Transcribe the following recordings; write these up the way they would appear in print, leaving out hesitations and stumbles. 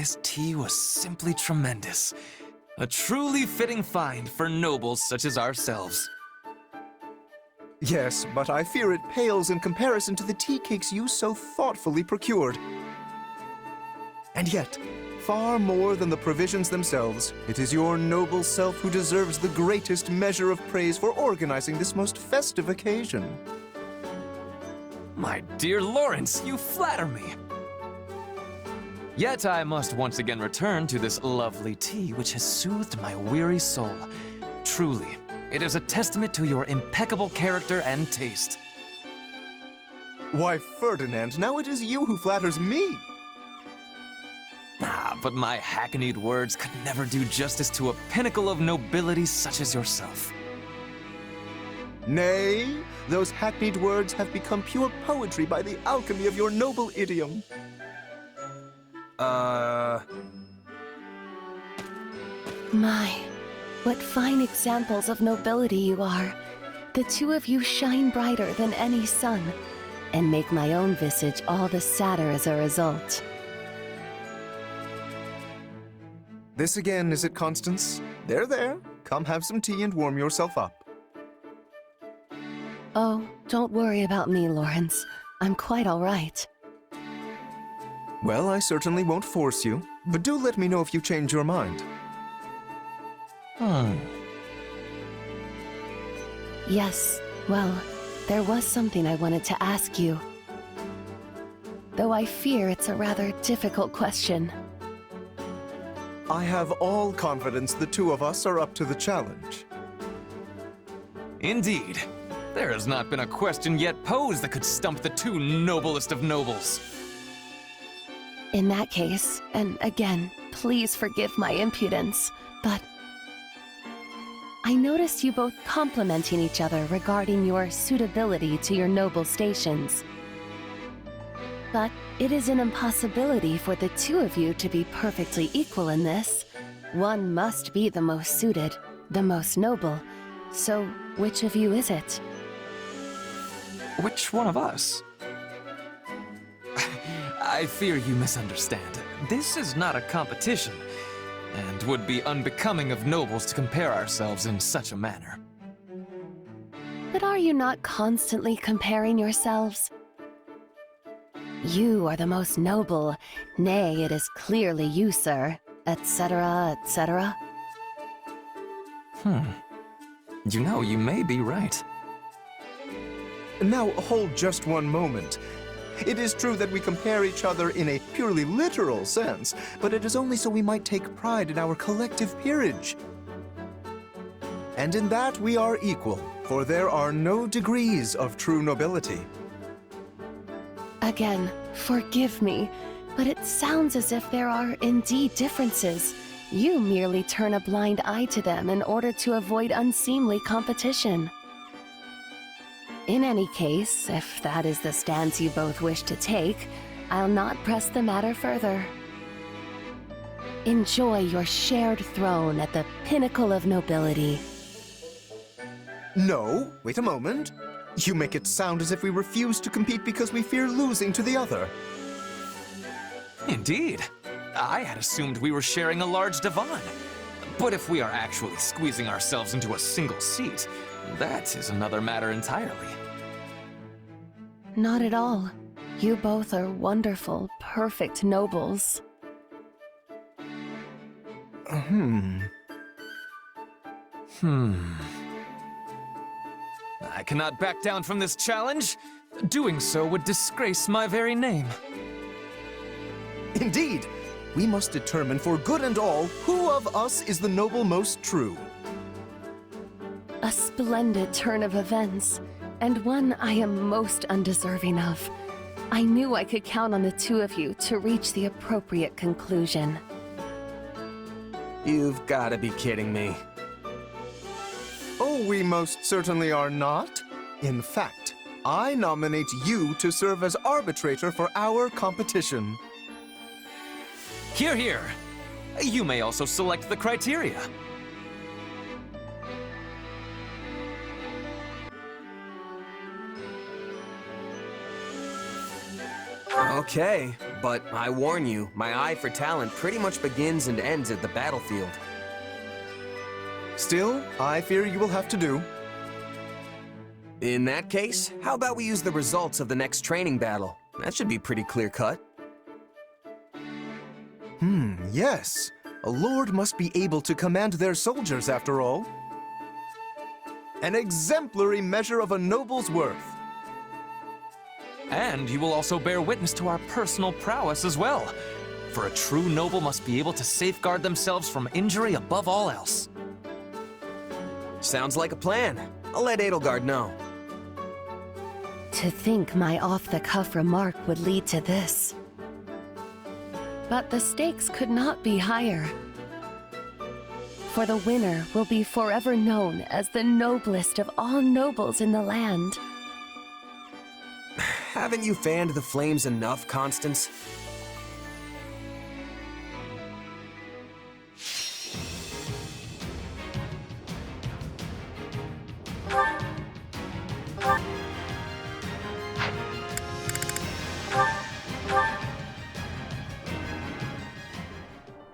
This tea was simply tremendous. A truly fitting find for nobles such as ourselves. Yes, but I fear it pales in comparison to the tea cakes you so thoughtfully procured. And yet, far more than the provisions themselves, it is your noble self who deserves the greatest measure of praise for organizing this most festive occasion. My dear Lawrence, you flatter me. Yet I must once again return to this lovely tea which has soothed my weary soul. Truly, it is a testament to your impeccable character and taste. Why, Ferdinand, now it is you who flatters me. Ah, but my hackneyed words could never do justice to a pinnacle of nobility such as yourself. Nay, those hackneyed words have become pure poetry by the alchemy of your noble idiom. My, what fine examples of nobility you are. The two of you shine brighter than any sun, and make my own visage all the sadder as a result. This again, is it, Constance? There. Come have some tea and warm yourself up. Oh, don't worry about me, Lawrence. I'm quite all right. Well, I certainly won't force you, but do let me know if you change your mind. Yes, well, there was something I wanted to ask you. Though I fear it's a rather difficult question. I have all confidence the two of us are up to the challenge. Indeed. There has not been a question yet posed that could stump the two noblest of nobles. In that case, and again, please forgive my impudence, but I noticed you both complimenting each other regarding your suitability to your noble stations. But it is an impossibility for the two of you to be perfectly equal in this. One must be the most suited, the most noble. So, which of you is it? Which one of us? I fear you misunderstand. This is not a competition, and would be unbecoming of nobles to compare ourselves in such a manner. But are you not constantly comparing yourselves? You are the most noble, nay, it is clearly you, sir, etc., etc. You know, you may be right. Now, hold just one moment. It is true that we compare each other in a purely literal sense, but it is only so we might take pride in our collective peerage. And in that we are equal, for there are no degrees of true nobility. Again, forgive me, but it sounds as if there are indeed differences. You merely turn a blind eye to them in order to avoid unseemly competition. In any case, if that is the stance you both wish to take, I'll not press the matter further. Enjoy your shared throne at the pinnacle of nobility. No, wait a moment. You make it sound as if we refuse to compete because we fear losing to the other. Indeed. I had assumed we were sharing a large divan. But if we are actually squeezing ourselves into a single seat, that is another matter entirely. Not at all. You both are wonderful, perfect nobles. I cannot back down from this challenge. Doing so would disgrace my very name. Indeed, we must determine for good and all who of us is the noble most true. A splendid turn of events, and one I am most undeserving of. I knew I could count on the two of you to reach the appropriate conclusion. You've got to be kidding me. Oh, we most certainly are not. In fact, I nominate you to serve as arbitrator for our competition. Hear, hear. You may also select the criteria. Okay, but I warn you, my eye for talent pretty much begins and ends at the battlefield. Still, I fear you will have to do. In that case, how about we use the results of the next training battle? That should be pretty clear-cut. Yes. A lord must be able to command their soldiers, after all. An exemplary measure of a noble's worth. And you will also bear witness to our personal prowess as well. For a true noble must be able to safeguard themselves from injury above all else. Sounds like a plan. I'll let Edelgard know. To think my off-the-cuff remark would lead to this. But the stakes could not be higher. For the winner will be forever known as the noblest of all nobles in the land. Haven't you fanned the flames enough, Constance?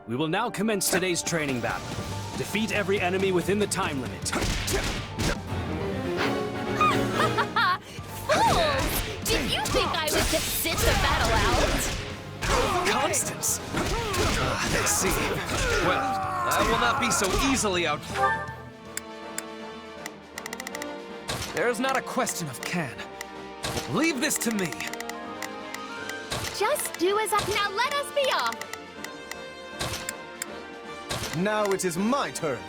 We will now commence today's training battle. Defeat every enemy within the time limit. Fools! Did you think I would just sit the battle out? Constance! I see. Well, I will not be so easily out. There's not a question of can. Leave this to me. Just do as I... Now let us be off! Now it is my turn.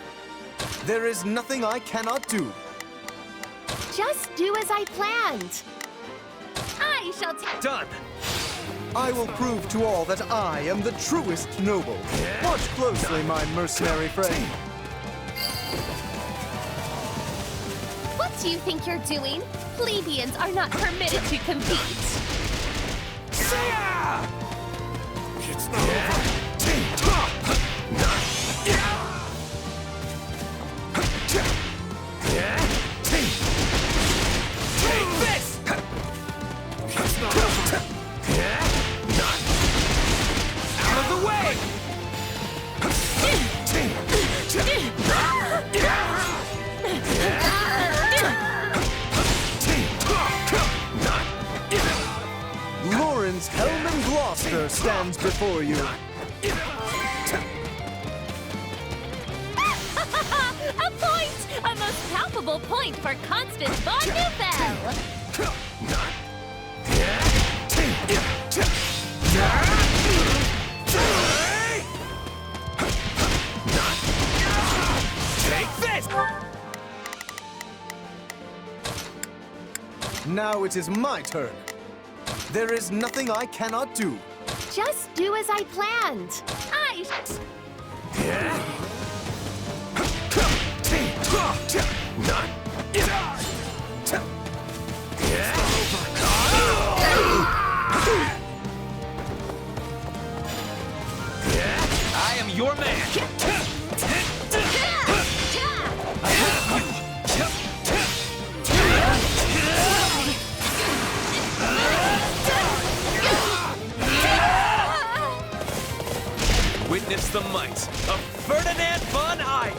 There is nothing I cannot do. Just do as I planned. I shall take... Done. I will prove to all that I am the truest noble. Watch closely, my mercenary friend. What do you think you're doing? Plebeians are not permitted to compete. It's not over. Take this! It's not over. Out of the way! Lawrence Hellman Gloucester stands before you. A point! A most palpable point for Constance von Neufeld! Take this! Now it is my turn. There is nothing I cannot do. Just do as I planned. I am your man! Witness the might of Ferdinand von Iron!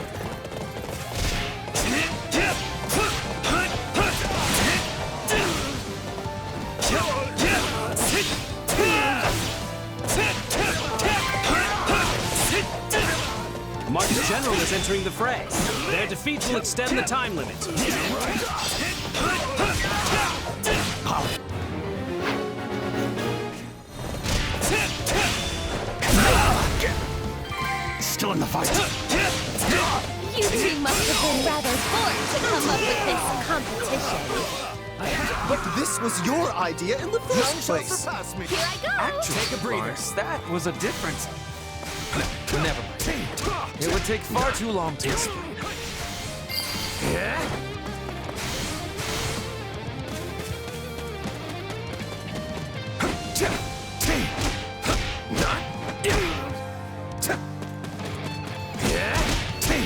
Mark's general is entering the fray. Their defeat will extend the time limit. Still in the fight. You two must have been rather bored to come up with this competition. But this was your idea in the first place. Here I go! Take a breather. That was a difference. Never mind. It would take far too long to explain.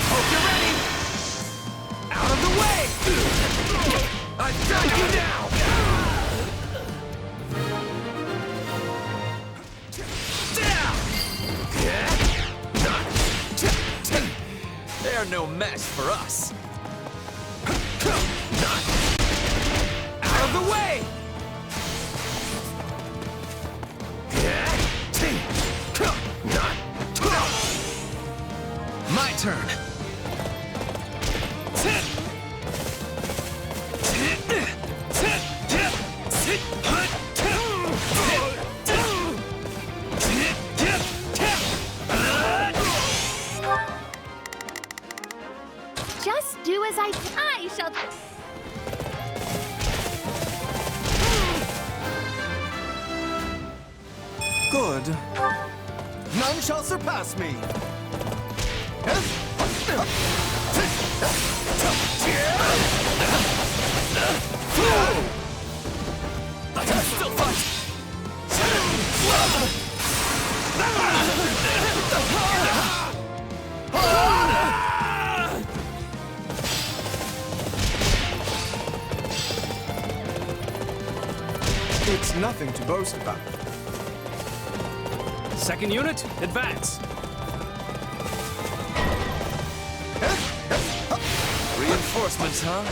Hope you're ready! Out of the way! I've got you now! They're no match for us. Out of the way! My turn. Just do as I shall. Good. None shall surpass me. I can still fight. It's nothing to boast about. Second unit, advance. Reinforcements, huh?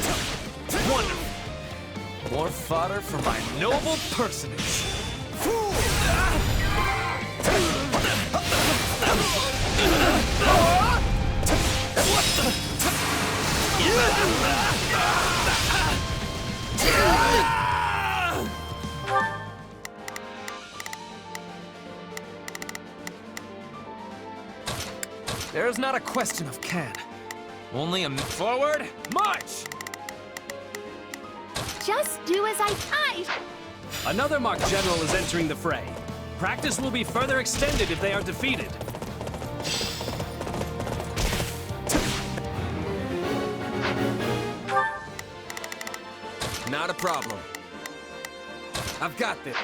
Wonderful. More fodder for my noble personage. There's not a question of can. Only a forward march! Just do as I. Another Mark General is entering the fray. Practice will be further extended if they are defeated. Not a problem. I've got this.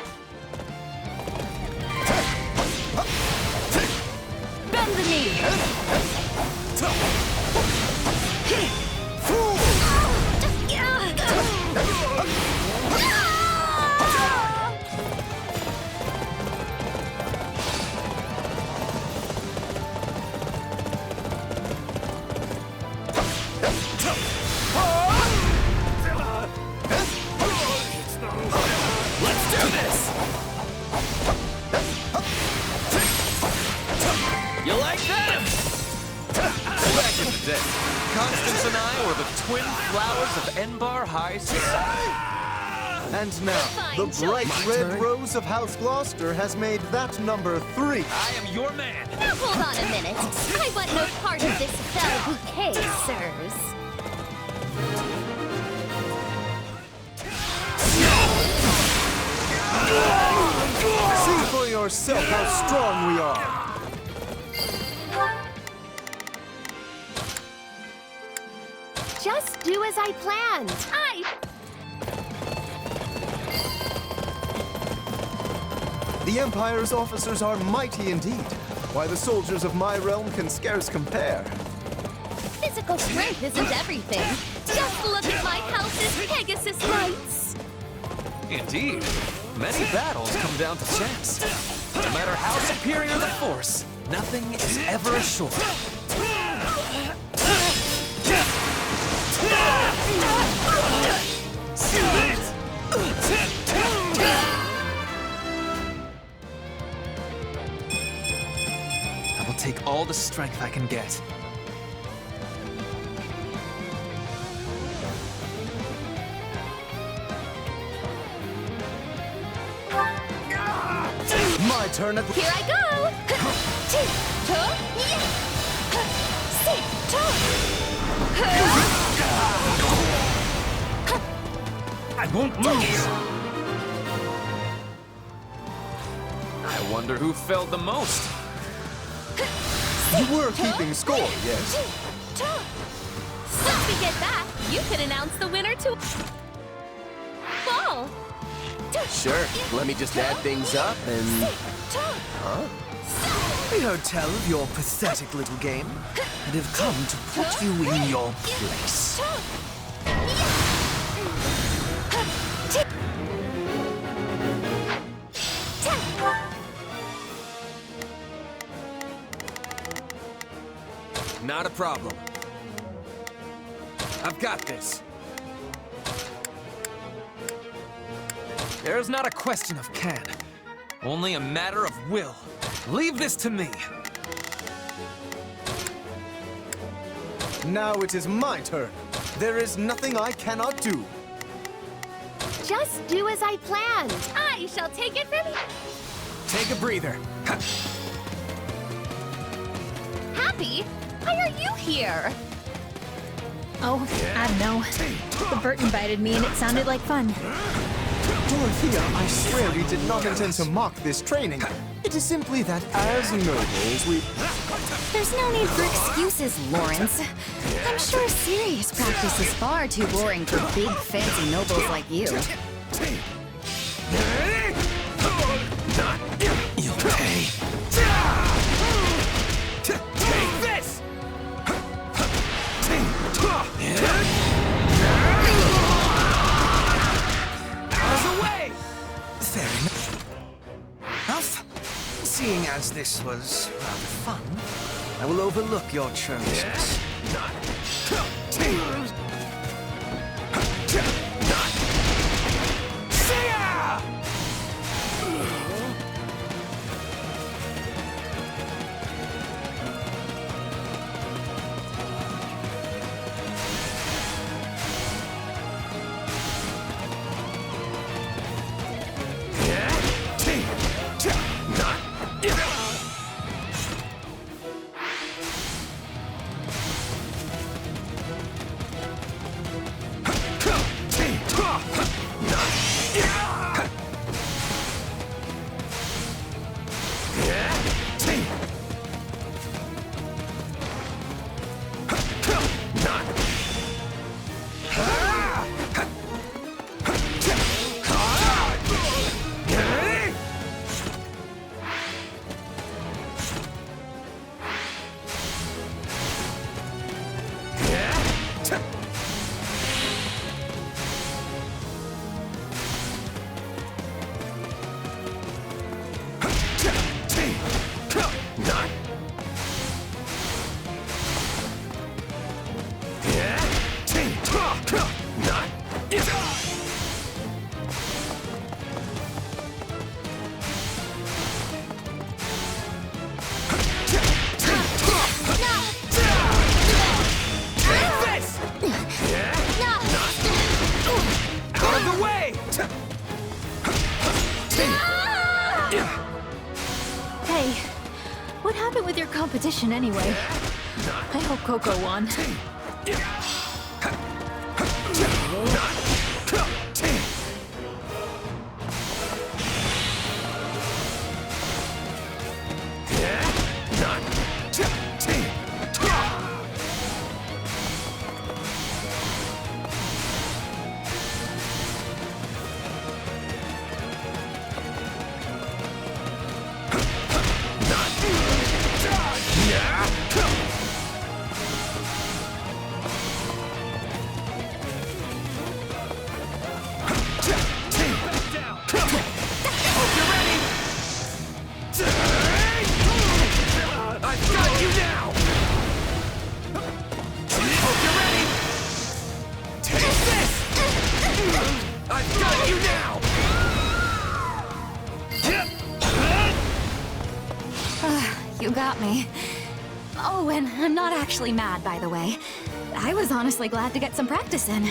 Bend the knee. Let's do this! You like that? Back in the day, Constance and I were the twin flowers of Enbar High Society. And now, the bright red rose of House Gloucester has made that number 3. I am your man. Now hold on a minute. I want no part of this bell bouquet, sirs. See for yourself how strong we are. Just do as I planned. The Empire's officers are mighty indeed. Why, the soldiers of my realm can scarce compare. Physical strength isn't everything. Just look at my house's Pegasus lights. Indeed. Many battles come down to chance. No matter how superior the force, nothing is ever assured. I will take all the strength I can get. My turn at... Here I go! I won't lose! I wonder who failed the most. You were keeping score, yes? Once we get back, you can announce the winner to ball. Sure, let me just add things up and... We heard tell of your pathetic little game, and have come to put you in your place. Not a problem. I've got this. There's not a question of can, only a matter of will. Leave this to me. Now it is my turn. There is nothing I cannot do. Just do as I planned. I shall take it from you. Take a breather. Happy? Why are you here? Oh, I don't know. The Bert invited me and it sounded like fun. Dorothea, I swear we did not intend to mock this training. It is simply that as nobles, we... There's no need for excuses, Lawrence. I'm sure serious practice is far too boring for big, fancy nobles like you. You'll pay. Take this! Out of the way! Fair enough. Seeing as this was rather fun, I will overlook your churlishness. Hey, what happened with your competition anyway? I hope Coco won. You got me. Oh, and I'm not actually mad, by the way. I was honestly glad to get some practice in.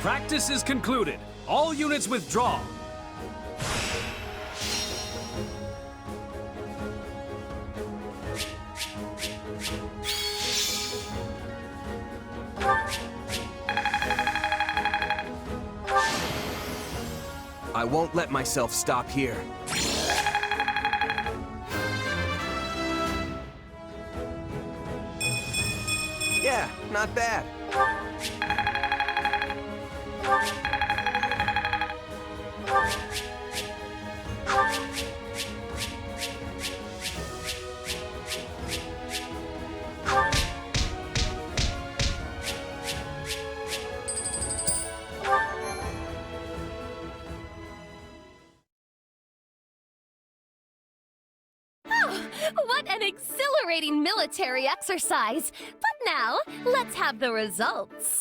Practice is concluded. All units withdraw. I won't let myself stop here. Yeah, not bad. What an exhilarating military exercise! But now, let's have the results.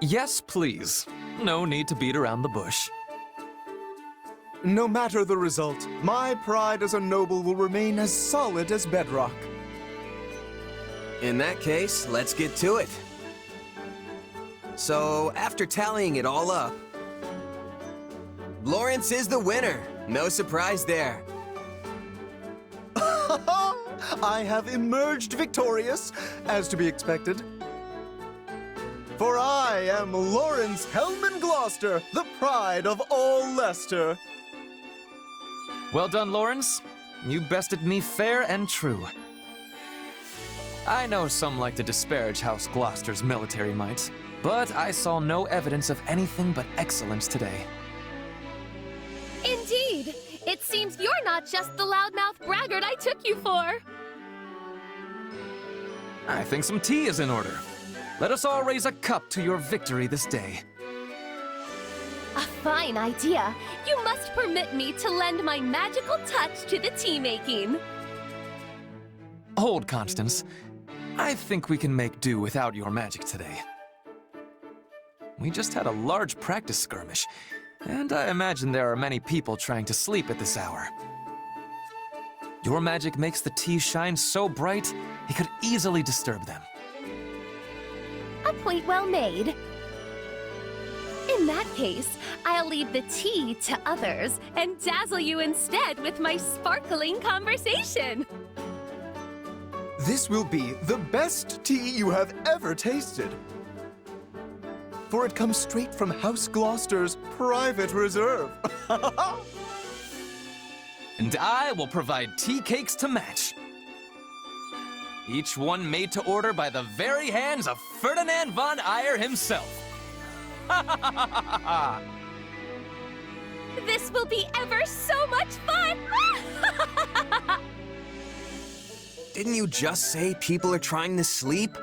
Yes, please. No need to beat around the bush. No matter the result, my pride as a noble will remain as solid as bedrock. In that case, let's get to it. So, after tallying it all up, Lawrence is the winner. No surprise there. I have emerged victorious, as to be expected. For I am Lawrence Hellman Gloucester, the pride of all Leicester. Well done, Lawrence. You bested me fair and true. I know some like to disparage House Gloucester's military might, but I saw no evidence of anything but excellence today. Indeed! It seems you're not just the loudmouth braggart I took you for. I think some tea is in order. Let us all raise a cup to your victory this day. A fine idea. You must permit me to lend my magical touch to the tea making. Hold, Constance. I think we can make do without your magic today. We just had a large practice skirmish, and I imagine there are many people trying to sleep at this hour. Your magic makes the tea shine so bright, it could easily disturb them. A point well made. In that case, I'll leave the tea to others and dazzle you instead with my sparkling conversation. This will be the best tea you have ever tasted. For it comes straight from House Gloucester's private reserve. And I will provide tea cakes to match. Each one made to order by the very hands of Ferdinand von Eyre himself. This will be ever so much fun! Didn't you just say people are trying to sleep?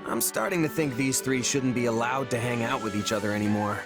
I'm starting to think these three shouldn't be allowed to hang out with each other anymore.